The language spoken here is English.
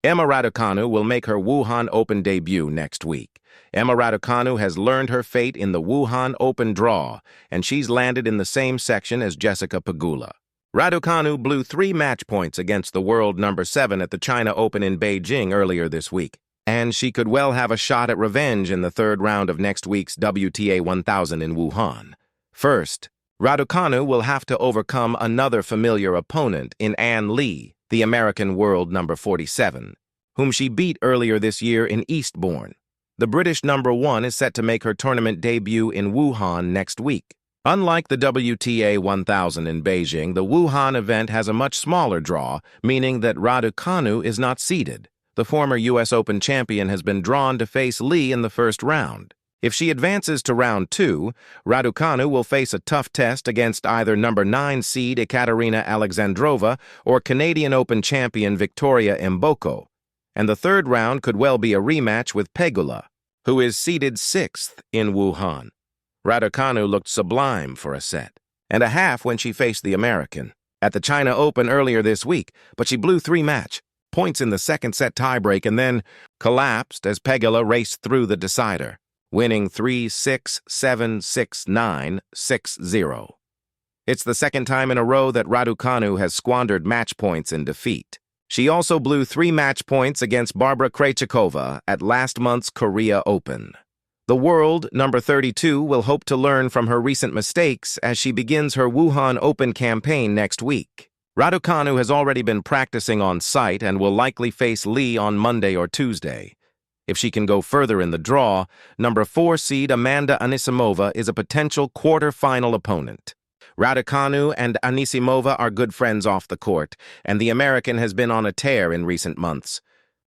Emma Raducanu will make her Wuhan Open debut next week. Emma Raducanu has learned her fate in the Wuhan Open draw, and she's landed in the same section as Jessica Pegula. Raducanu blew 3 match points against the world number 7 at the China Open in Beijing earlier this week, and she could well have a shot at revenge in the third round of next week's WTA 1000 in Wuhan. First, Raducanu will have to overcome another familiar opponent in Ann Lee, the American world number 47, whom she beat earlier this year in Eastbourne. The British number 1 is set to make her tournament debut in Wuhan next week. Unlike the WTA 1000 in Beijing, the Wuhan event has a much smaller draw, meaning that Raducanu is not seeded. The former U.S. Open champion has been drawn to face Lee in the first round. If she advances to round 2, Raducanu will face a tough test against either number 9 seed Ekaterina Alexandrova or Canadian Open champion Victoria Mboko, and the third round could well be a rematch with Pegula, who is seeded 6th in Wuhan. Raducanu looked sublime for a set and a half when she faced the American at the China Open earlier this week, but she blew 3 match points in the second set tiebreak and then collapsed as Pegula raced through the decider, winning 3-6, 7-6-9, 6-0. It's the second time in a row that Raducanu has squandered match points in defeat. She also blew 3 match points against Barbara Krejcikova at last month's Korea Open. The world number 32 will hope to learn from her recent mistakes as she begins her Wuhan Open campaign next week. Raducanu has already been practicing on site and will likely face Lee on Monday or Tuesday. If she can go further in the draw, number 4 seed Amanda Anisimova is a potential quarter-final opponent. Raducanu and Anisimova are good friends off the court, and the American has been on a tear in recent months.